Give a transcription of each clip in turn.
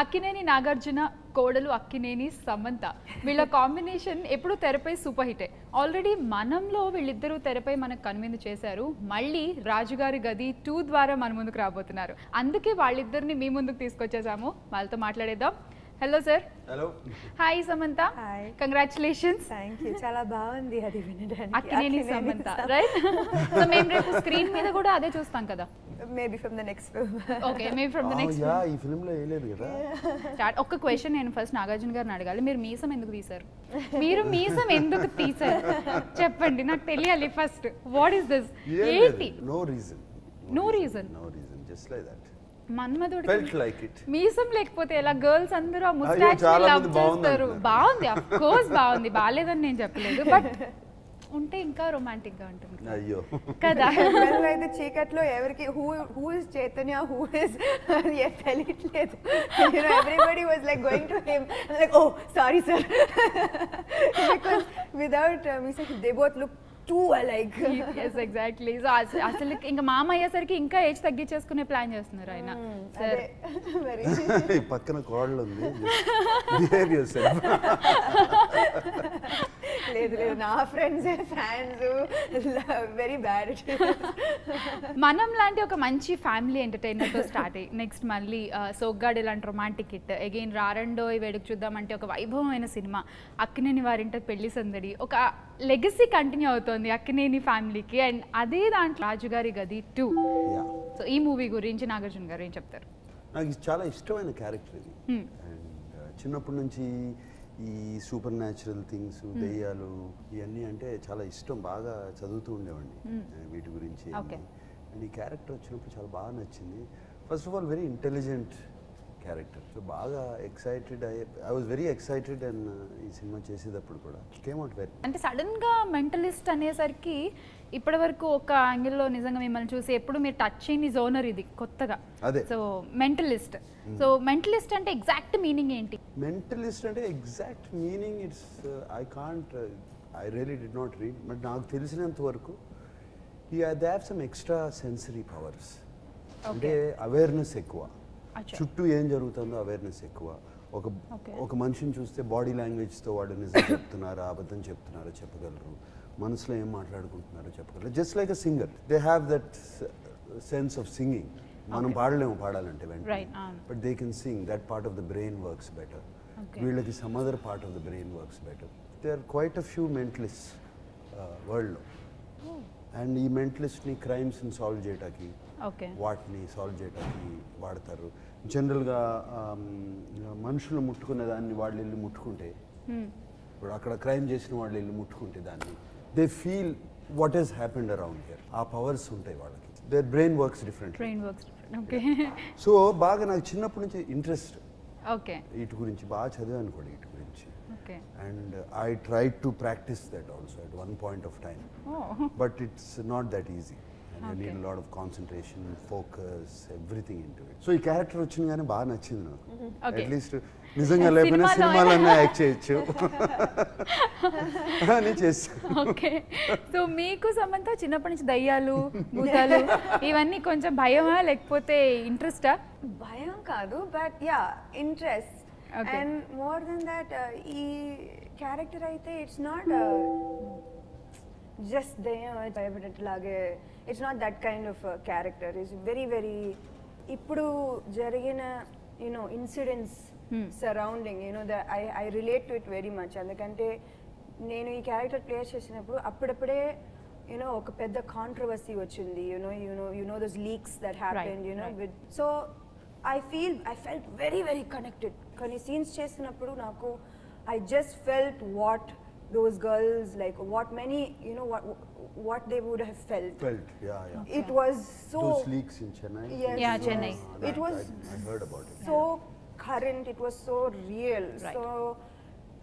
అక్కినేని నాగార్జున కోడలు అక్కినేని సమంత వీళ్ళ కాంబినేషన్ ఎప్పుడు తెరపై సూపర్ హిటే. ఆల్రెడీ మనంలో వీళ్ళిద్దరూ తెరపై మనకు కనువిందు చేశారు. మళ్ళీ రాజుగారి గది 2 ద్వారా మన ముందుకు రాబోతున్నారు. అందుకే వాళ్ళిద్దరిని మీ ముందుకు తీసుకొచ్చేసాము. వాళ్ళతో మాట్లాడేద్దాం. Hello sir. Hello. Hi Samantha. Hi. Congratulations. Thank you. చాలా బాగుంది అది వినడానికి. అక్కినేని సమంత రైట్. సో మేము రేపు స్క్రీన్ మీద కూడా అదే చూస్తాం కదా. Maybe from the next film. Okay maybe from the next. Yeah ఈ ఫిల్మ్ లో ఏలేదు కదా. స్టార్ట్. ఒక్క క్వశ్చన్ నేను ఫస్ట్ నాగార్జున గారిని అడగాలి. మీరు మీసం ఎందుకు తీశారు? మీరు మీసం ఎందుకు తీశారు చెప్పండి, నాకు తెలియాలి ఫస్ట్. What is this? ఏంటి? No reason. No reason. No reason, just like that. Manmadhudu felt like it. మీసం లేకపోతే ఎలా? గర్ల్స్ అందరూ ఆ ముస్టాచ్ ని లవ్ చేస్తారు. బాగుంది, ఆఫ్ కోర్స్ బాగుంది, బాలేదని నేను చెప్పలేదు, బట్ ఉంటే ఇంకా రొమాంటిక్ గా ఉంటుంది. అయ్యో కదా. అయితే చీకట్లో ఎవరికి who is Chaitanya, who is తెలియట్లేదు. Everybody was like going to him, like oh sorry sir, because without mistake they both look too alike. yes exactly. So అసలు ఇంకా మామ అయ్యేసరికి ఇంకా ఏజ్ తగ్గించేసుకునే ప్లాన్ చేస్తున్నారు ఆయన. సరే వెరీ పక్కన కోడలు ఉంది. Behave yourself. లేదు లేదు, నా ఫ్రెండ్స్ ఫ్యాన్స్ వెరీ బ్యాడ్. మనం లాంటి ఒక మంచి ఫ్యామిలీ ఎంటర్టైనర్ తో స్టార్ట్ అయ్యి నెక్స్ట్ మళ్ళీ సోగ్గాడు ఇలాంటి రొమాంటిక్ హిట్, అగైన్ రారండోయ్ వేడుకు చూద్దామంటే ఒక వైభవమైన సినిమా, అక్కినేని వారింట పెళ్లి సందడి, ఒక లెగసీ కంటిన్యూ అవుతోంది అక్కినేని ఫ్యామిలీకి. అండ్ అదే దాంట్లో రాజుగారి గది 2. సో ఈ మూవీ గురించి నాగార్జున గారు ఏం చెప్తారు? నాకు చాలా ఇష్టమైన క్యారెక్టర్ ఇది. అండ్ చిన్నప్పటి నుంచి ఈ సూపర్ న్యాచురల్ థింగ్స్, దెయ్యాలు ఇవన్నీ అంటే చాలా ఇష్టం. బాగా చదువుతూ ఉండేవాడిని వీటి గురించి. అండ్ ఈ క్యారెక్టర్ వచ్చినప్పుడు చాలా బాగా నచ్చింది. First of all very intelligent character. So బాగా excited I was very excited. And ఈ సినిమా చేసేటప్పుడు కూడా కేమ్ అవుట్ వెరీ. అంటే సడన్ గా మెంటలిస్ట్ అనేసరికి ఇప్పటి వరకు ఒక యాంగిల్లో నిజంగా మిమ్మల్ని చూసి ఎప్పుడు మీరు టచ్ చేయని జోనర్ ఇది కొత్తగా. అదే. So mentalist. సో మెంటలిస్ట్ అంటే ఎగ్జాక్ట్ మీనింగ్ ఏంటి? మెంటలిస్ట్ అంటే exact meaning it's I really did not read, but నాకు తెలిసినంత వరకు they have some extra sensory powers. అంటే అవేర్నెస్ ఎక్కువ, చుట్టూ ఏం జరుగుతుందో అవేర్నెస్ ఎక్కువ. ఒక మనిషిని చూస్తే బాడీ లాంగ్వేజ్తో వాడు నిజం చెప్తున్నారా అబద్ధం చెప్తున్నారో చెప్పగలరు, మనసులో ఏం మాట్లాడుకుంటున్నారో చెప్పగలరు. Just like a singer, they have that sense of singing. మనం పాడాలంటే వెంటనే, but they can sing. That part of the brain works better. వీళ్ళకి some other part of the brain works better. They are quite a few mentalist వరల్డ్లో. And ఈ మెంటలిస్ట్ని క్రైమ్స్ని solve చేయడానికి, వాటిని solve చేయడానికి వాడతారు. జనరల్గా మనుషులు ముట్టుకునే దాన్ని వాళ్ళు వెళ్ళి ముట్టుకుంటే, ఇప్పుడు అక్కడ క్రైమ్ చేసిన వాళ్ళు వెళ్ళి ముట్టుకుంటే దాన్ని, they feel what has happened around here. ఆ పవర్స్ ఉంటాయి వాళ్ళకి. Their brain works different. So బాగా నాకు చిన్నప్పటి నుంచి ఇంట్రెస్ట్ వీటి గురించి. బాగా చదివాను కూడా వీటి గురించి. And I tried to practice that also at one point of time. But it's not that easy. And you need a lot of concentration, focus, everything into it. So ఈ క్యారెక్టర్ వచ్చింది బాగా నచ్చింది నాకు. అట్లీస్ట్ నిజంగా లేకపోయినా సినిమాలన్నా act చేయొచ్చు అని చేస్తాను. ఓకే. సో మీకు సమంత చిన్నప్పటి నుంచి దయ్యాలు, భూతాలు ఇవన్నీ కొంచెం భయమా లేకపోతే ఇంట్రెస్టా? భయం కాదు, but ya interest. And more than that ఈ క్యారెక్టర్ అయితే ఇట్స్ నాట్ జస్ట్ భయపడేట్లాగే, it's not that kind of character. It's very very ఇప్పుడు జరిగిన you know incidents surrounding I relate to it very much. ఎందుకంటే నేను ఈ క్యారెక్టర్ ప్లే చేసినప్పుడు అప్పుడప్పుడే ఒక పెద్ద కాంట్రవర్సీ వచ్చింది. You know those leaks that happened with. So I felt very very connected. Kani scenes chesinappudu naku I just felt what those girls, like what many what they would have felt. It was so those leaks in Chennai. Yeah, Chennai. It was I heard about it. So current, it was so real. So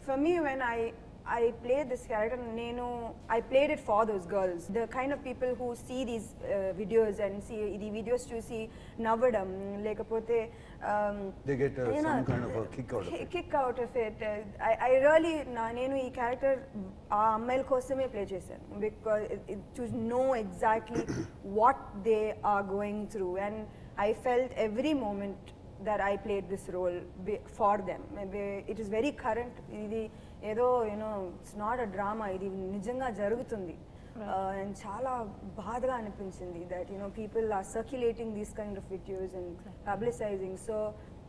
for me, when I played this character, I played it for those girls, the kind of people who see these videos and see the videos to see navadam lekapothe they get some kind of a kick out of it. I really nenu ee character aa ammail kosame play chesanu because to know exactly what they are going through, and I felt every moment that I played this role for them. Maybe it is very current. Idi edo, you know, it's not a drama. Idi nijanga jarugutundi. And chala baadga anipinchindi that, you know, people are circulating these kind of videos and publicizing. So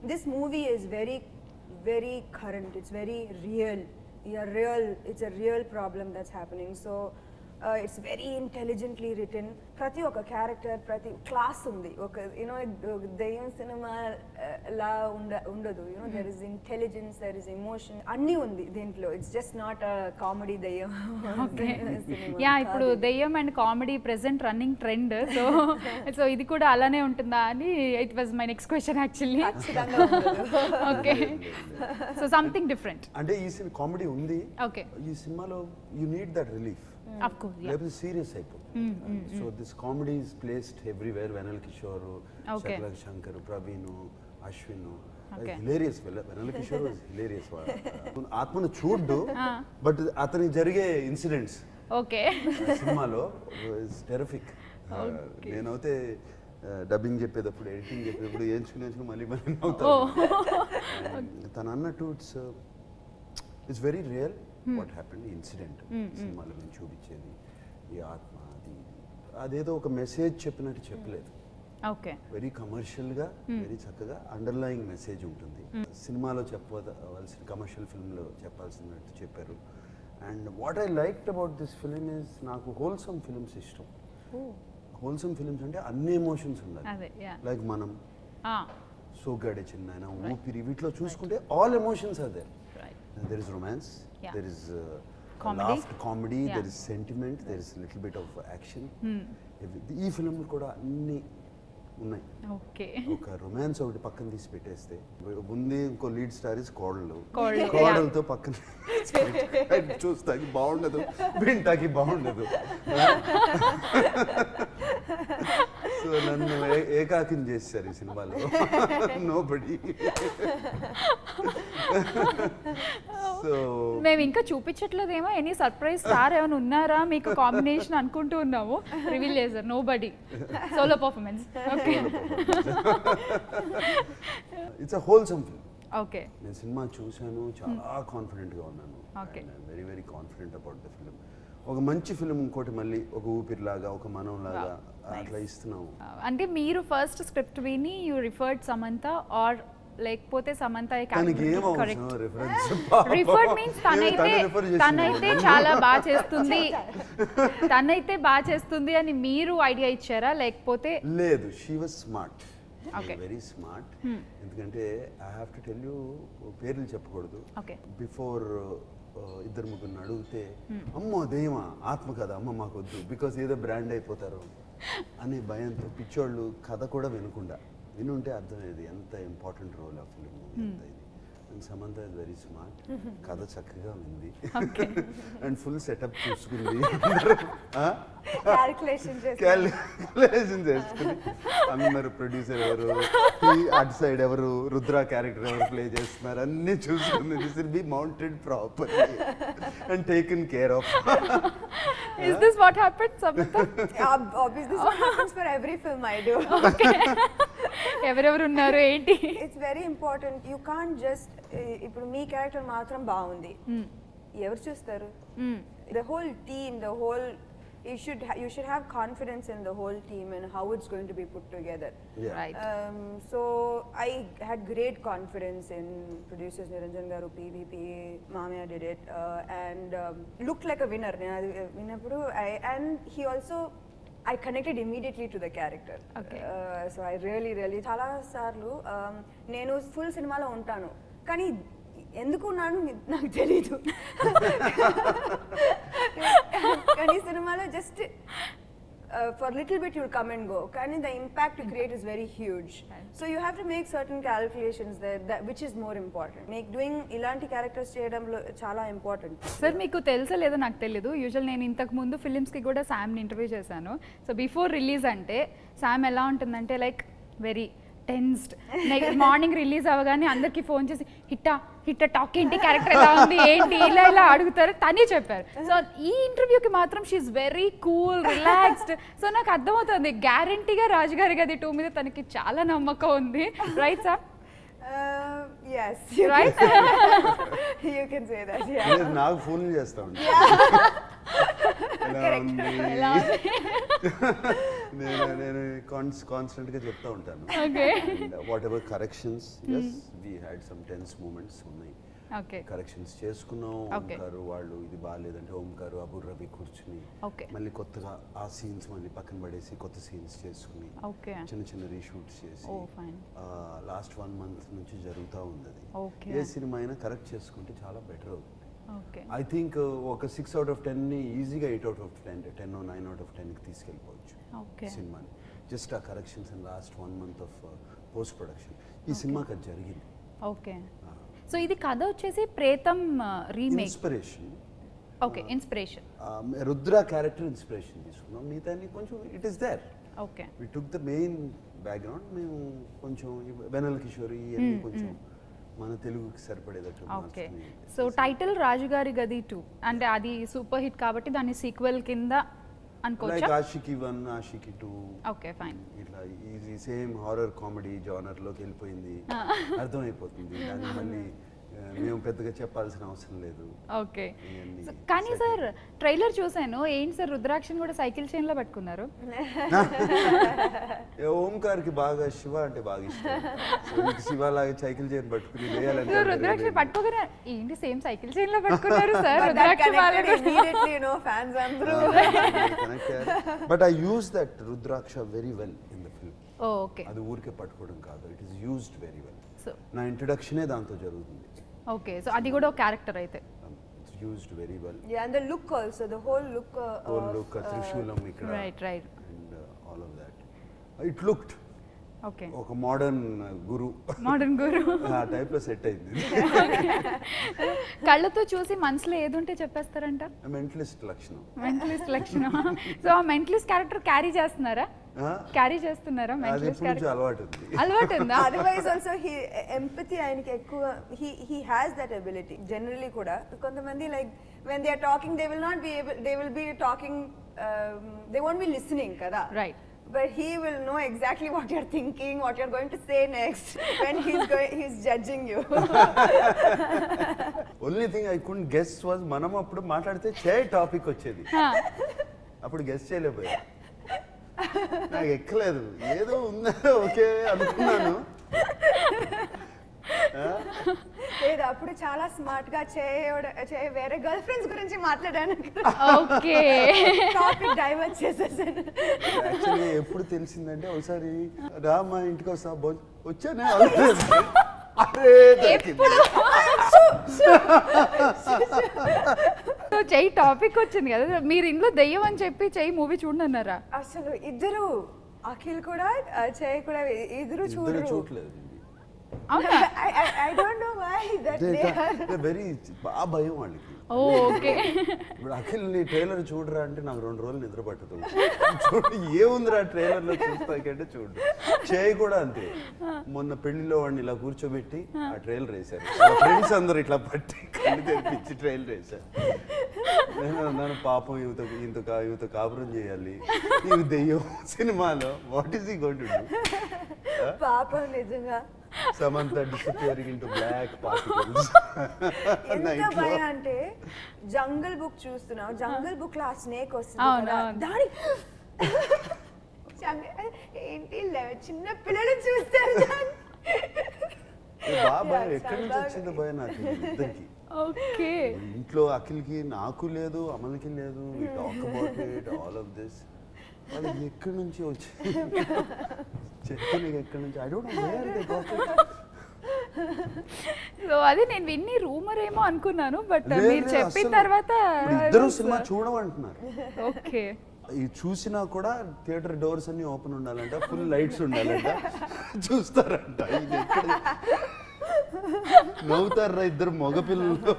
this movie is very, very current. It's very real. It's a real problem that's happening. So it's very intelligently written. Prati oka character, prati class undi. Okay, you know, Dayam cinema la undadu. You know, there is intelligence, there is emotion. Anni undi dintlo. It's just not a comedy Dayam. Okay. Yeah, ఇప్పుడు దెయ్యం and comedy present running trend. So ఇది కూడా అలానే ఉంటుందా అని it was my next question actually. Okay, so something different. అంటే ఈ సినిమా కామెడీ ఉంది. ఓకే, ఈ సినిమాలో you need that relief. Of course, yeah. లేకపోతే సీరియస్ అయిపోతుంది. So this comedy is placed everywhere. Vennela Kishore, Shakala Shankar, Praveen, Ashwin, hilarious. Vennela Kishore was hilarious. ఆత్మను చూడ్డు, బట్ అతనికి జరిగే ఇన్సిడెంట్స్ ఓకే సినిమాలో ఇస్ టెరిఫిక్. నేనైతే డబ్బింగ్ చెప్పేటప్పుడు, ఎడిటింగ్ చెప్పేటప్పుడు ఏంచుకుని మళ్ళీ నవ్వుతాను. తను అన్నట్టు it's very real. What happened incident సినిమాలో మేము చూపించేది ఈ ఆత్మ, అదేదో ఒక మెసేజ్ చెప్పినట్టు చెప్పలేదు. ఓకే, వెరీ కమర్షియల్గా వెరీ చక్కగా అండర్లయింగ్ మెసేజ్ ఉంటుంది. సినిమాలో చెప్పవలసిన కమర్షియల్ ఫిల్మ్లో చెప్పాల్సినట్టు చెప్పారు. And what I liked about this film is, నాకు హోల్సమ్ ఫిలిమ్స్ ఇష్టం. హోల్సమ్ ఫిలిమ్స్ అంటే అన్ని ఎమోషన్స్ ఉండాలి. లైక్ మనం, సోగ్గాడే చిన్నాయన, ఊపిరి, వీటిలో చూసుకుంటే all emotions are there. There is romance, there is comedy, there is sentiment, there is a little bit of action. ఈ ఫిల్మ్ కూడా అన్ని ఉన్నాయి. ఒక రొమాన్స్ ఒకటి పక్కన తీసి పెట్టేస్తే ముందే ఇంకో లీడ్ స్టార్ ఇస్ కోడలతో పక్కన చూస్తాకి బాగుండదు, వింటాకి బాగుండదు. సో నన్ను ఏకాకిని చేశారు ఈ సినిమాలో. నోబడీ. సో మేము ఇంకా చూపించట్లేదేమో, ఎనీ సర్ప్రైజ్ స్టార్ ఏమైనా ఉన్నారా మీకు కాంబినేషన్ అనుకుంటూ ఉన్నాము. రివీల్ చేశారు nobody, solo performance. Okay, it's a wholesome film. Okay, నేను సినిమా చూశాను, చాలా కాన్ఫిడెంట్గా ఉన్నాను. Very very confident about the film. ఒక మంచి ఫిల్మ్ ఇంకోటి మళ్ళీ ఒక ఊపిరిలాగా, ఒక మనంలాగా అట్లా ఇస్తున్నాము. అంటే మీరు ఫస్ట్ స్క్రిప్ట్ విని యూ రిఫర్డ్ సమంత ఆర్ లేకపోతే సమంత రిఫర్డ్ మీన్స్ తనైతే చాలా బాగా చేస్తుంది, తనైతే బాగా చేస్తుంది అని మీరు ఐడియా ఇచ్చారా లేకపోతే? లేదు, she was smart, very smart. ఎందుకంటే I have to tell you, పేర్లు చెప్పకూడదు. బిఫోర్ ఇద్దరు ముగ్గురు అడిగితే, అమ్మో దెయ్యమా, ఆత్మ కదా, అమ్మ మాకొద్దు, బికాస్ ఏదో బ్రాండ్ అయిపోతారు అనే భయంతో పిచ్చోళ్ళు కథ కూడా వినుంటే అర్థమయ్యేది ఎంత ఇంపార్టెంట్ రోల్ ఆ ఫిలిం ఎంత ఇది. And Samantha is very smart, కథ చక్కగా ఉంది అండ్ ఫుల్ సెటప్ చూసుకుంది, క్యాలిక్యులేషన్ చేసుకుని అందరు ప్రొడ్యూసర్ ఎవరు, అటు సైడ్ ఎవరు, రుద్ర క్యారెక్టర్ ఎవరు ప్లే చేస్తున్నారు అన్ని చూసుకుంది. This will be mounted properly and taken care of. Is this what happened, Samantha? Obviously, this is what happens for every film I do. ఎవరెవరు ఉన్నారు ఏంటి? It's very important. You can't just ఇప్పుడు మీ character మాత్రం బాగుంది, ఎవరు చూస్తారు? The whole team, the whole you should have confidence in the whole team and how it's going to be put together. Right. So I had great confidence in producers Niranjan garu, PVP, Mamaya did it, and looked like a winner. And he also, I connected immediately to the character. Okay. So I really చాలా సార్లు నేను full సినిమాలో ఉంటాను కానీ ఎందుకు ఉన్నాను నాకు తెలీదు. కానీ సినిమాలో just for little bit you'll come and go, కానీ the impact you create is very huge. So you have to make certain calculations that which is more important. Doing ఇలాంటి క్యారెక్టర్స్ చేయడంలో చాలా ఇంపార్టెంట్. సార్ మీకు తెలుసా లేదో నాకు తెలియదు, usual నేను ఇంతకు ముందు ఫిలిమ్స్కి కూడా శామ్ని ఇంటర్వ్యూ చేశాను. సో బిఫోర్ రిలీజ్ అంటే శామ్ ఎలా ఉంటుందంటే like very tensed. Morning release అవ్వగానే అందరికి ఫోన్ చేసి హిట్ట టాక్ ఏంటి, క్యారెక్టర్ ఎలా ఉంది ఏంటి ఇలా అడుగుతారు, తనే చెప్పారు. సో ఈ ఇంటర్వ్యూకి మాత్రం she is very cool, relaxed. So నాకు అర్థమవుతుంది గ్యారంటీగా రాజుగారి గది 2 మీద తనకి చాలా నమ్మకం ఉంది. Right sir? Yes, Right? you can say that. Yeah. లేదు, నాకు ఫోన్లు చేస్తా ఉంటాను. ఎలా ఉంది? ఎలా ఉంది? నేను కాన్స్టెంట్ గా చెప్తా ఉంటాను. Okay. Whatever corrections, as we had some tense moments ఉన్నాయి. Okay. కరెక్షన్స్ చేసుకున్నాం. Okay. ఓంకారు వాళ్ళు ఇది బాగాలేదంటే ఓంకారు అబుర్ రవి కూర్చుని Okay. మళ్ళీ కొత్తగా ఆ సీన్స్ మళ్ళీ పక్కన పడేసి కొత్త సీన్స్ చేసుకుని Okay. చిన్న చిన్న రీషూట్స్ చేసి Oh, fine. లాస్ట్ 1 month నుంచి జరుగుతూ ఉంది అది. Okay. ఏ సినిమా అయినా కరెక్ట్ చేసుకుంటే చాలా బెటర్ అవుతుంది. Okay. ఐ థింక్ ఒక 6 out of 10ని ఈజీగా 8 out of 10 10 or 9 out of 10కి తీసుకెళ్ళిపోవచ్చు Okay. సినిమాని. జస్ట్ ఆ corrections and last 1 month of post production ఈ సినిమాకి అది జరిగింది. ఓకే. సో ఇది కథ వచ్చేసి Pretham remake. Inspiration. Okay, inspiration. Rudra character inspiration తీసుకున్నాం. మిగతా కొంచెం it is there. Okay. We took the main background. మేము కొంచెం వెనల్ కిషోరి అన్ని కొంచెం మన తెలుగుకి సరిపడేటట్టు. ఓకే. సో టైటిల్ రాజుగారి గది 2 అంటే అది సూపర్ హిట్ కాబట్టి దాన్ని సీక్వెల్ కింద అనుకోవచ్చా? Like Aashiqui 1, Aashiqui 2. Okay, fine. ఇట్లా ఈ సేమ్ హారర్ కామెడీ జానర్ లోకి వెళ్ళిపోయింది. అర్థమైపోతుంది. దాన్ని మళ్ళీ మేము పెద్దగా చెప్పాల్సిన అవసరం లేదు. ఓకే. కానీ సార్ ట్రైలర్ చూసాను, ఏంటి సార్ రుద్రాక్షని కూడా సైకిల్ చైన్ లో పట్టుకున్నారు? ఓంకార్కి బాగా శివ అంటే బాగా ఇష్టం. శివ లాగా సైకిల్ చైన్ పట్టుకుని వేయాలంటే రుద్రాక్ష పట్టుకోగానే ఏంటి సేమ్ సైకిల్ చైన్ లో పట్టుకున్నారు sir? But that rudraksha connected immediately, you know, fans అందరూ. But I use that rudraksha very well in the film. Okay. అది ఊరికే పట్టుకోవడం కాదు, it is used very well. So నా ఇంట్రడక్షనే దాంతో జరుగుతుంది. ఓకే. సో అది కూడా ఒక క్యారెక్టర్ అయితే it's used very well. Yeah, and the look also, the whole look. Whole look త్రిశూలం ఇక్కడ right right. And all of that. It looked okay. ఒక మోడర్న్ గురు మోడర్న్ గురు ఆ టైప్ లో సెట్ అయింది. కళ్ళతో చూసి మనసులో ఏదుంటే చెప్పేస్తారంట. మెంటలిస్ట్ లక్షణం. మెంటలిస్ట్ లక్షణం. సో ఆ మెంటలిస్ట్ క్యారెక్టర్ క్యారీ చేస్తున్నారా? క్యారీ చేస్తున్నారా మెంటలిస్ట్ క్యారెక్టర్? అలవాటు ఉంది. అలవాటు ఉందా? Otherwise also empathy ఆయనకి ఎక్కువ, he has that ability generally కూడా. కొంతమంది like when they are talking they will not be able, they will be talking, they won't be listening కదా. Right. But he will know exactly what you're thinking, what you're going to say next when he's judging you. Only thing I couldn't guess was మనం అప్పుడు మాట్లాడితే చే topic వచ్చేది, అప్పుడు guess చేయలేకపోయా. నాకు ఎక్కలేదు, ఏదో ఉందా ఓకే అనుకున్నాను. లేదు, అప్పుడు చాలా స్మార్ట్ గా వేరే గర్ల్ ఫ్రెండ్స్ గురించి మాట్లాడాను. ఓకే. టాపిక్ డైవర్ట్ చేసేసాను. యాక్చువల్లీ ఎప్పుడు తెలిసిందంటే ఒకసారి రామా ఇంటికి వస్తా వచ్చానే అరే సో చెయ్యి టాపిక్ వచ్చింది కదా, మీరు ఇంట్లో దెయ్యం అని చెప్పి చెయ్యి మూవీ చూడన్నారా? అసలు ఇద్దరు, అఖిల్ కూడా చేయి కూడా ఇద్దరు చూడలేదు. I don't know why that they are very బాగా భయం వాళ్ళకి. ఓకే. ఇప్పుడు అఖిల్ని ట్రైలర్ చూడరా అంటే నాకు 2 రోజులు నిద్ర పట్టదు. చూడు ఏముందిరా ట్రైలర్ లో చూస్తాకంటే చూడు. చేయి కూడా అంతే. మొన్న పెళ్లిలో వాడిని ఇలా కూర్చోబెట్టి ఆ ట్రైలర్ వేశారు. ఫ్రెండ్స్ అందరూ ఇట్లా పట్టి కళ్ళు తెప్పించి ట్రైలర్ వేశారు. నేను అన్నాను పాపం ఇంత కాపురం చేయాలి నీకు దెయ్యం సినిమాలో, what is he going to do? పాపం నిజంగా. Samantha disappearing into black particles. ఎంత భయం అంటే జంగల్ బుక్ చూస్తున్నావు, జంగల్ బుక్ లో ఆ స్నేక్ వస్తుంది కదా, దాని ఏంటి చిన్న పిల్లలు చూస్తారు. భయం ఎక్కడి నుంచి వచ్చింది భయం నాకు ఇద్దరికి. ఓకే. ఇంట్లో అఖిల్కి నాకు లేదు, అమల్కి లేదు. We talk about it all of this. అది ఎక్కడి నుంచి వచ్చింది చెప్పి ఎక్కడి నుంచి I don't know where they got it. So అది నేను విన్ని రూమర్ ఏమో అనుకున్నాను, బట్ మీరు చెప్పిన తర్వాత ఇద్దరు సినిమా చూడమంటున్నారు. ఓకే. ఇది చూసినా కూడా థియేటర్ డోర్స్ అన్ని ఓపెన్ ఉండాలంట, ఫుల్ లైట్స్ ఉండాలంట, చూస్తారంట. ఇది ఎక్కడ నవ్వుతారా ఇద్దరు మగపిల్లలు.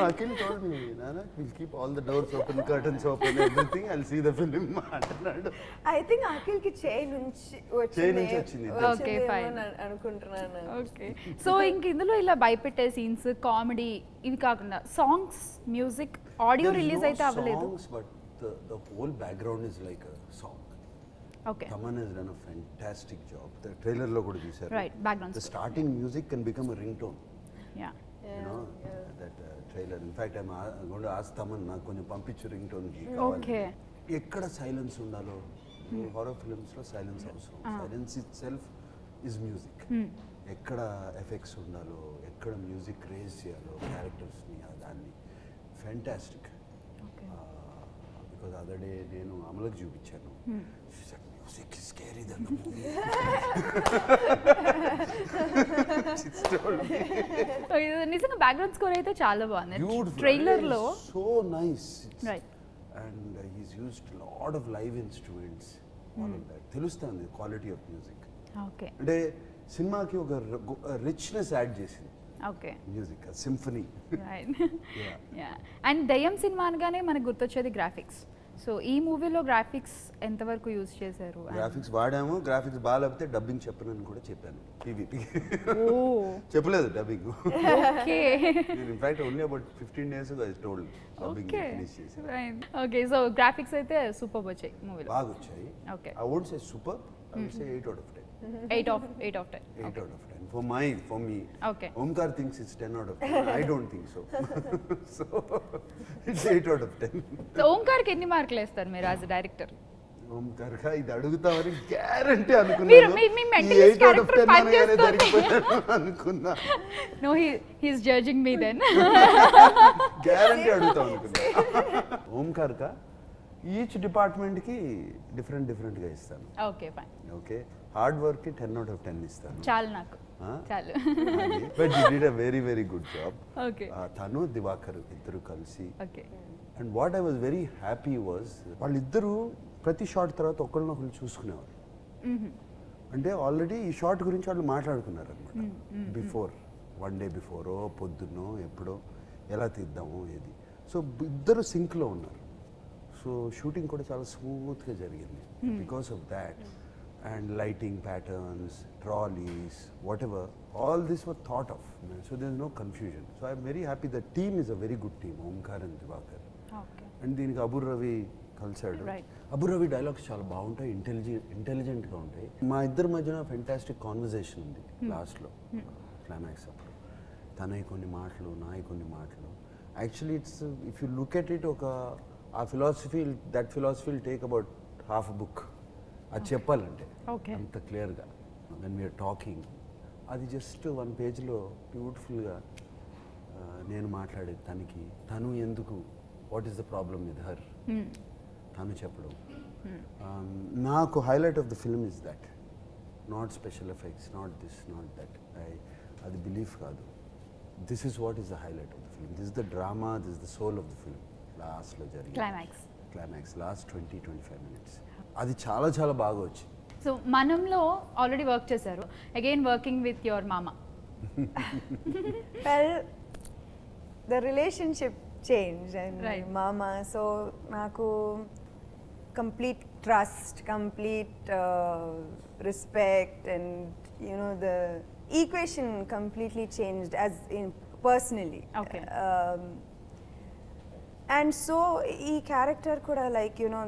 Akhil told me, Nana, we'll keep all the doors open, curtains open, everything. I'll see the film అంటున్నాడు. I think అఖిల్ కి చేయి నుంచి వచ్చింది. ఓకే, ఫైన్ అనుకుంటున్నాను. ఓకే. సో ఇంక ఇందులో ఇలా భయపెట్టే సీన్స్, కామెడీ ఇవి కాకుండా సాంగ్స్, మ్యూజిక్, ఆడియో రిలీజ్ అయితే అవ్వలేదు. But the whole background is like a song. Okay. Taman has done a fantastic job. The trailer lo kuda chesaru. Right, background The score. starting music can become a ringtone. Yeah. You know that trailer. In fact, I'm going to ask Taman నాకు కొంచెం పంపించు ringtone కి. Okay. ఎక్కడ silence ఉండాలో horror films లో silence అవసరం. Silence it self is music. ఎక్కడ effects ఉండాలో, ఎక్కడ మ్యూజిక్ రేజ్ చేయాలో క్యారెక్టర్స్ని, దాన్ని ఫ్యాంటాస్టిక్. బికాజ్ అదర్ డే నేను అమలకు చూపించాను. Music is scary than the movie. నిజంగా బ్యాక్గ్రౌండ్ స్కోర్ అయితే చాలా బాగుంది. Beautiful. ట్రైలర్ లో So nice. Right. And he's used a lot of live instruments, all of that. తెలుస్తుంది క్వాలిటీ ఆఫ్ మ్యూజిక్. ఓకే. అంటే సినిమాకి ఒక రిచ్నెస్ యాడ్ చేసింది okay. Music, symphony. Right. Yeah. And దయ్యం సినిమా అనగానే మనకు గుర్తొచ్చేది గ్రాఫిక్స్. సో ఈ మూవీలో గ్రాఫిక్స్ ఎంతవరకు యూజ్ చేశారు? గ్రాఫిక్స్ వాడాము. గ్రాఫిక్స్ బాగాలేకపోతే డబ్బింగ్ చెప్పనని కూడా చెప్పాను పీవీపీ. ఓ చెప్పలేదు dubbing. Okay. In fact only about 15 days ago I told dubbing okay. Finish చేసి. రైట్. ఓకే. సో గ్రాఫిక్స్ అయితే సూపర్ వచ్చాయి మూవీలో. బాగా వచ్చాయి. Okay. I won't say super, I would say 8 out of 10. 8 of 10. 8 out of 10. For me. Okay. Omkar thinks it's 10 out of 10. I don't think so. So it's 8 out of 10. So ఓంకార్కి ఎన్ని మార్కులు వేస్తారు మీరు as director? Omkar గా ఇది అడుగుతామని guarantee మీరు అనుకున్నాను. మీ mentalist character పనిచేస్తుంది. అనుకున్నా. No, he's judging me then. Guarantee అడుగుతాం అనుకున్నా. ఓంకార్ కా ఈచ్ డిపార్ట్మెంట్ కి డిఫరెంట్ గా ఇస్తాను. Okay fine. Okay. Hard work కి 10 out of 10 ఇస్తాను. చాలు నాకు. చాలు. But you did a very good job. Okay. తను దివాకర్ ఇద్దరు కలిసి. Okay. And what I was very happy was వాళ్ళిద్దరూ ప్రతి షాట్ తర్వాత ఒకరినొకరు చూసుకునేవారు. అంటే ఆల్రెడీ ఈ షాట్ గురించి వాళ్ళు మాట్లాడుకున్నారు అనమాట. బిఫోర్, 1 day బిఫోరో పొద్దున్నో ఎప్పుడో ఎలా తీద్దామో ఏది. సో ఇద్దరు సింక్లో ఉన్నారు. సో షూటింగ్ కూడా చాలా స్మూత్గా జరిగింది because of that. And lighting patterns, trolleys, whatever, all this were thought of. So there is no confusion. So I'm very happy. The team is a very good team, Omkar and Divakar. And దీనికి అబుర్ రవి కలిసాడు. Abbur Ravi dialogues చాలా బాగుంటాయి, ఇంటెలిజెంట్గా ఉంటాయి. మా ఇద్దరి మధ్యన fantastic conversation ఉంది లాస్ట్లో, క్లైమాక్స్ అప్పుడు. తనవి కొన్ని మాటలు, నాయి కొన్ని మాటలు. Actually it's, if you look at it, ఒక ఆ philosophy, that philosophy will take about half a book. అది చెప్పాలంటే అంత క్లియర్గా వెన్ వీఆర్ టాకింగ్. అది జస్ట్ 1 పేజ్లో బ్యూటిఫుల్గా నేను మాట్లాడేది తనకి, తను ఎందుకు, what is the problem with her, తను చెప్పడం. నాకు highlight of the film is that, not special effects, not this, not that. అది బిలీఫ్ కాదు. This is what is the highlight of the film. This the drama, this the soul of the film. లాస్ట్లో జరిగింది climax, last 20-25 minutes. అది చాలా బాగా వచ్చింది. So మనంలో already work చేశారు, again working with your మామ. Well, the relationship changed and mama, so naku complete trust, complete respect, and you know the equation completely changed as in personally. Okay. And so ee character kuda, like, you know,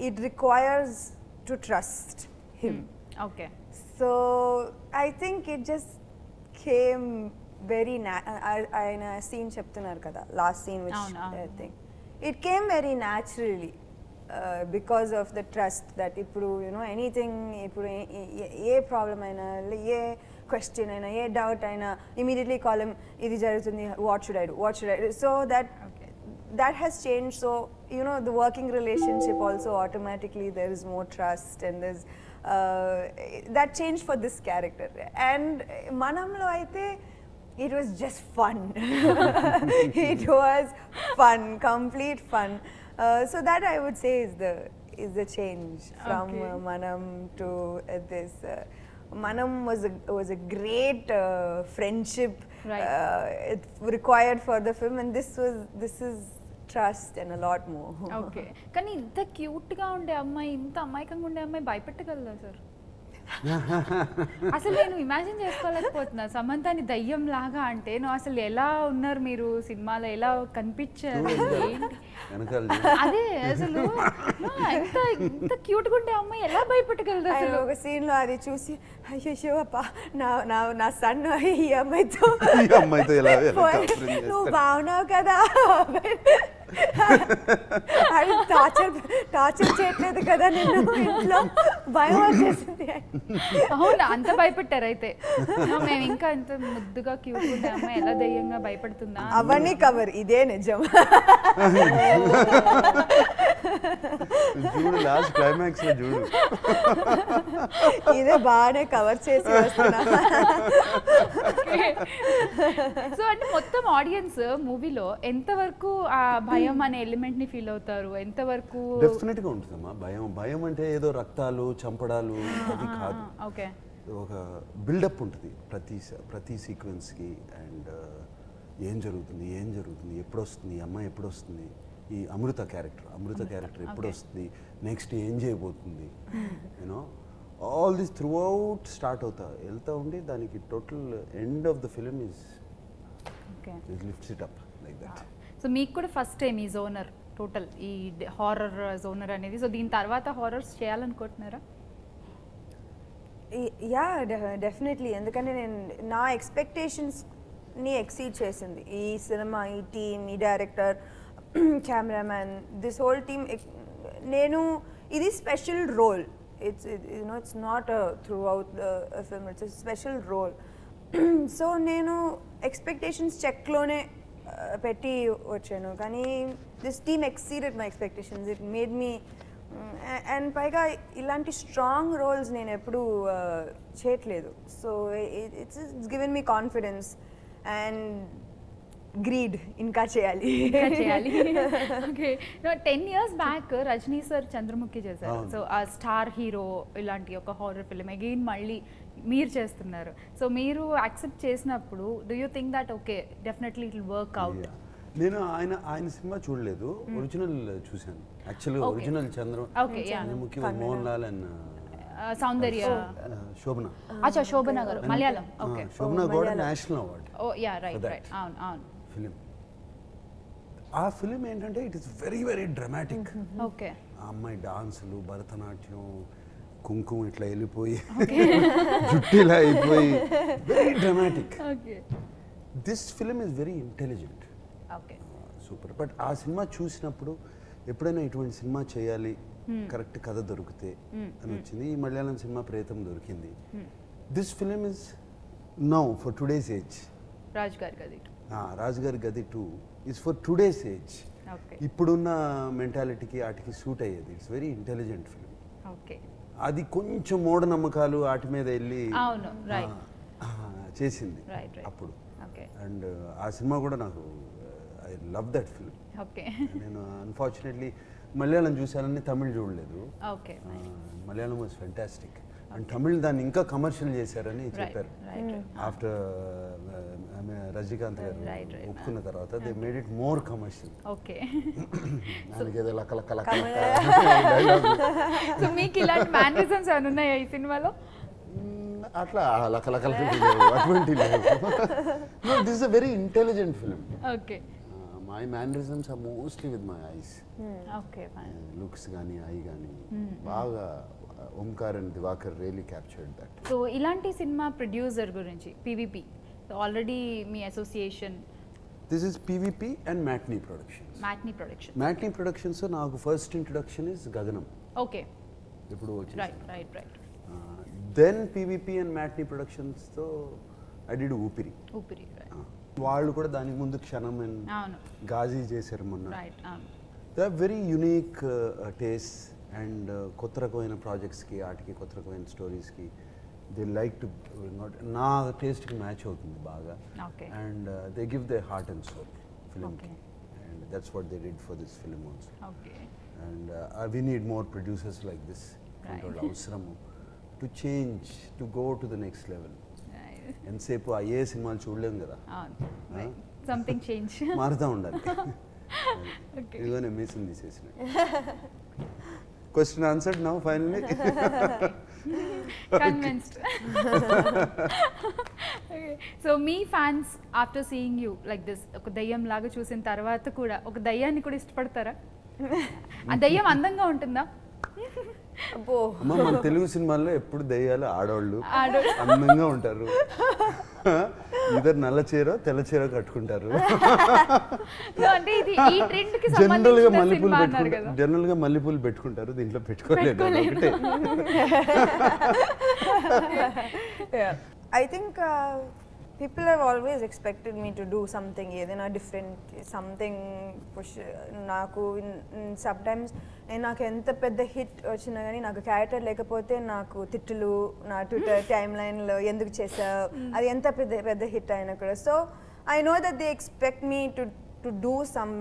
it requires to trust him. Okay. So I think it just came very ayana scene cheptunnaru kada, last scene which I think it came very naturally because of the trust that ippudu, you know, anything ippudu ye problem aina, ye question aina, ye doubt aina, immediately call him, idi jarutundi, what should I do. So that has changed. So, you know, the working relationship also, automatically there is more trust, and there's that changed for this character. And manamlo aithe it was just fun. It was fun, complete fun. So that I would say is the change from Manam to this. Manam was a great friendship it required for the film, and this is trust and a lot more. Okay. కానీ ఇంత cute గా ఉండే అమ్మాయి, ఇంత అమాయకంగా ఉండే అమ్మాయి భయపెట్టగలదా sir? అసలు నేను ఇమాజిన్ చేసుకోలేకపోతున్నా సమంతాని దయ్యం లాగా అంటే నువ్వు అసలు ఎలా ఉన్నారు మీరు సినిమాలో ఎలా కనిపించారు ఏంటి? అదే అసలు ఎంత ఇంత క్యూట్ గా ఉండే అమ్మాయి ఎలా భయపెట్టగలదు ఆయన అసలు? ఒక సీన్ లో అది చూసి అయ్యో అప్ప నా సన్ ఈ అమ్మాయితో ఎలా నువ్వు బాగున్నావు కదా అది టార్చర్ చేయట్లేదు కదా నిన్ను ఇంట్లో భయం వచ్చేసింది. అవునా అంత భయపెట్టారు అయితే? మేము ఇంకా ఇంత ముద్దుగా క్యూట్ ఉండే అమ్మాయి ఎలా దయ్యంగా భయపడుతుందా? అవన్నీ కవర్, ఇదే నిజం. చూడు లాస్ట్ క్లైమాక్స్ లో చూడు, ఇదే బాగానే కవర్ చేసి వస్తున్నా. సో అంటే మొత్తం ఆడియన్స్ మూవీలో ఎంతవరకు ఆ భయం అనే ఎలిమెంట్ ని ఫీల్ అవుతారు? ఎంతవరకు? డెఫినెట్ గా ఉంటుందమ్మా భయం. భయం అంటే ఏదో రక్తాలు చంపడాలు అది కాదు. ఓకే, ఒక బిల్డప్ ఉంటుంది ప్రతి సీక్వెన్స్కి. అండ్ ఏం జరుగుతుంది ఎప్పుడు వస్తుంది ఈ అమ్మాయి, ఎప్పుడు వస్తుంది ఈ అమృత క్యారెక్టర్ ఎప్పుడు వస్తుంది, నెక్స్ట్ ఏం చేయబోతుంది, you know all this through out start వెళ్తా ఉండి దానికి total end of the film is lifts it up like that. So మీకు కూడా ఫస్ట్ టైం ఈ జోనర్ టోటల్ ఈ హారర్ జోనర్ అనేది, సో దీని తర్వాత హారర్స్ చేయాలనుకుంటున్నారా? యా డెఫినెట్లీ, ఎందుకంటే నేను నా ఎక్స్పెక్టేషన్స్ని ఎక్సీడ్ చేసింది ఈ సినిమా, ఈ టీమ్, ఈ director, cameraman, this whole team. నేను ఇది special role, it's not throughout the film, it's special role. So నేను ఎక్స్పెక్టేషన్స్ చెక్లోనే పెట్టి వచ్చాను, కానీ this team exceeded my expectations. It made me, and పైగా ఇలాంటి స్ట్రాంగ్ రోల్స్ నేను ఎప్పుడూ చేయట్లేదు. So it's given me confidence and greed, ఇంకా చేయాలి. Okay, 10 years back Rajini sir Chandramukhi చేశారు. సో ఆ స్టార్ హీరో ఇలాంటి ఒక హారర్ ఫిల్మ్ అగైన్ మళ్ళీ మీరు చేస్తున్నారు. సో మీరు యాక్సెప్ట్ చేసినప్పుడు do you think that okay definitely it will work out? నేను ఆయన సినిమా చూడలేదు, ఒరిజినల్ చూశాను యాక్చువల్గా. ఒరిజినల్ చంద్రముఖి మోహన్ లాల్ అండ్ సౌందర్య శోభన. అచ్చా, శోభన గారు మలయాళం. ఓకే, శోభన కూడా నేషనల్ అవార్డ్. ఓ యా, రైట్ అవును ఫిలిం. ఆ ఫిలిం ఏంటంటే it is very very dramatic. Okay, ఆ అమ్మాయి డాన్సులు, భరతనాట్యం, కుంకుమ ఇట్లా వెళ్ళిపోయి జుట్టు ఇలా అయిపోయి very dramatic. This film is very intelligent, super. But ఆ సినిమా చూసినప్పుడు ఎప్పుడైనా ఇటువంటి సినిమా చేయాలి, కరెక్ట్ కథ దొరికితే అని వచ్చింది. ఈ మలయాళం సినిమా ప్రేతం దొరికింది. This film is now for today's age. రాజుగారి గది 2 ఇస్ ఫర్ టుడేస్ ఏజ్. ఇప్పుడున్న మెంటాలిటీకి వాటికి సూట్ అయ్యేది. It's very intelligent film. అది కొంచెం మూఢనమ్మకాలు వాటి మీద వెళ్ళి చేసింది అప్పుడు. అండ్ ఆ సినిమా కూడా నాకు ఐ లవ్ దట్ ఫిలిం. నేను అన్ఫార్చునేట్లీ మలయాళం చూసానని తమిళ్ చూడలేదు. Malayalam was fantastic. And Tamil దాన్ని ఇంకా కమర్షియల్ చేశారని చెప్పారు. ఆఫ్టర్ రజనీకాంత్ గారు ఒప్పుకున్న తర్వాత they made it more commercial. దానికేదో మీకు ఇలాంటి మేనరిజమ్స్ ఏమైనా ఉన్నాయా ఈ సినిమాలో? అట్లా లకలకల అటువంటి this is a very intelligent film. Okay, my mannerisms are mostly with my eyes. Okay, looks కానీ ఐ కానీ బాగా Omkar and Divakar really captured that. So ఇలాంటి సినిమా ప్రొడ్యూసర్ గురించి పీవీపీ ఆల్రెడీ మీ association? This is PVP and matinee productions. నాకు first introduction is Gaganam. Okay, ఇప్పుడు right. Then PVP and matinee ప్రొడక్షన్స్తో I did Oopiri. వాళ్ళు కూడా దానికి ముందు క్షణం అండ్ గాజీ చేశారు మొన్న. They are very unique taste and కొత్త రకమైన ప్రాజెక్ట్స్కి, వాటికి కొత్త రకమైన స్టోరీస్కి దే లైక్ టు నా టేస్ట్కి మ్యాచ్ అవుతుంది బాగా. And they give they heart and soul ఫిలింకి. And that's what they did for this film also. And we need more producers like this. అవసరము to change, to go to the next level. ఎంతసేపు అయ్యే సినిమాలు చూడలేము కదా, something change మారుతూ ఉండాలి. ఇదిగో నేను మీసం తీసేసిన. Question answered now finally. Convinced. So me fans after seeing you like this ఒక దయ్యం లాగా చూసిన తర్వాత కూడా ఒక దయ్యాన్ని కూడా ఇష్టపడతారా? ఆ దయ్యం అందంగా ఉంటుందా? అబ్బో, అమ్మ, మన తెలుగు సినిమాల్లో ఎప్పుడు దయ్యాలు ఆడవాళ్ళు అందంగా ఉంటారు. ఇద్దరు నల్ల చీర తెల్ల చీర కట్టుకుంటారు. అంటే ఇది ఈ ట్రెండ్ కి జనరల్ గా సంబంధించిన మల్లెపూలు సినిమా అన్నారు కదా. పెట్టుకుంటారు, జనరల్ గా మల్లెపూలు పెట్టుకుంటారు, దీంట్లో పెట్టుకోలేదు. ఒకటే I think people have always expected me to do something ఏదైనా డిఫరెంట్ సంథింగ్ పుష్. నాకు సమ్టైమ్స్ నాకు ఎంత పెద్ద హిట్ వచ్చినా కానీ నాకు క్యారెక్టర్ లేకపోతే నాకు తిట్టులు నా ట్విట్టర్ టైమ్ లైన్లో ఎందుకు చేసావు, అది ఎంత పెద్ద హిట్ అయినా కూడా. So I know that they expect me to do some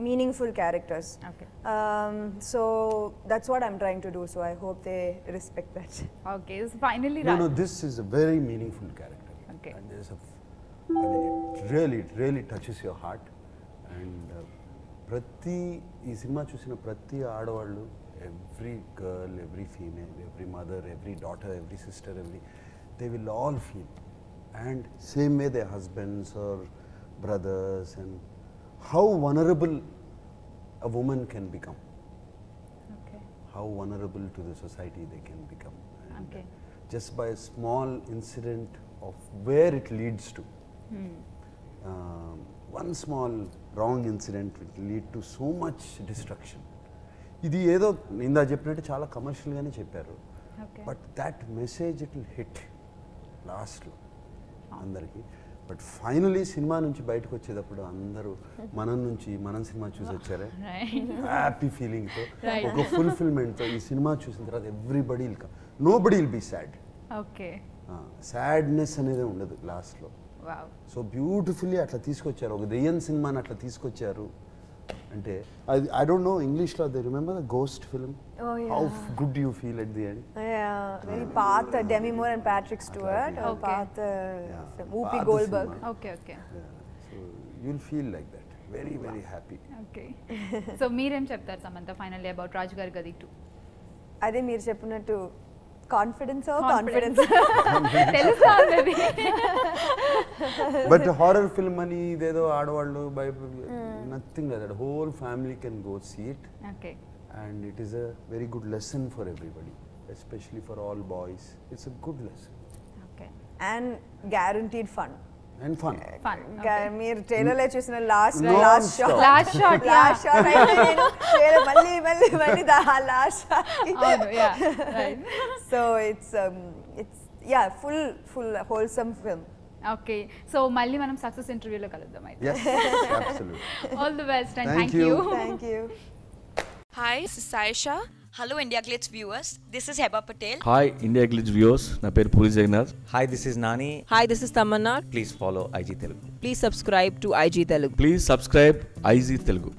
meaningful characters. Okay. So that's what I'm trying to do, so I hope they respect that. Okay, so finally no, this is a very meaningful character. Okay. And there's I mean, it really touches your heart. And ఈ సినిమా చూసిన ప్రతి ఆడవాళ్ళు, every girl, every female, every mother, every daughter, every sister, they will all feel. And same way their husbands or brothers, and how vulnerable a woman can become. Okay. How vulnerable to the society they can become. And Okay. just by a small incident of where it leads to. One small wrong incident will lead to so much destruction. ఇది ఏదో ఇందా చెప్పినట్టు చాలా కమర్షియల్గానే చెప్పారు. Okay. But that message it will hit లాస్ట్లో అందరికీ. But finally cinema నుంచి బయటకు వచ్చేటప్పుడు అందరూ మనం సినిమా చూసి వచ్చారే హ్యాపీ ఫీలింగ్తో, ఒక ఫుల్ఫిల్మెంట్తో ఈ సినిమా చూసిన తర్వాత everybody nobody will be sad. Okay. Sadness అనేది ఉండదు లాస్ట్లో. వావ్. సో బ్యూటిఫుల్లీ అట్లా తీసుకొచ్చారు, ఒక దెయ్యం సినిమాని అట్లా తీసుకొచ్చారు. అంటే ఐ డోంట్ నో ఇంగ్లీష్లో they remember the ghost film, how good you feel at the end. Very పాత Demi Moore and Patrick Stewart, పాత Whoopi Goldberg. Okay. So you'll feel like that, very very happy. Okay. So మీరేం చెప్తారు Samantha finally about రాజు గారి గది 2? అదే మీరు చెప్పినట్టు confidence తెలుసా ఆల్రెడీ. బట్ హారర్ ఫిల్మ్ అని ఇదేదో ఆడవాళ్ళు nothing like that. Whole family can go see it. Okay. And it is a very good lesson for everybody, especially for all boys. It's a good lesson. Okay. and guaranteed fun. And fun. Fun. మీరు ట్రైలర్లో చూసిన last Non-stop. Last shot. అయితే నేను trailer మళ్ళీ last shot. అవును, yeah. Right. So it's full wholesome film. Okay. So మళ్ళీ మనం success ఇంటర్వ్యూలో కలుద్దాం అయితే. Yes, absolutely. All the best and Thank thank you. you. Thank you. Hi, this is Saisha. Hello India Glitz viewers, this is Heba Patel. Hi India Glitz viewers, na peru Puri Jagannath. Hi, this is Nani. Hi, this is Tamanna. Please follow IG Telugu. Please subscribe to IG Telugu. Please subscribe IG Telugu.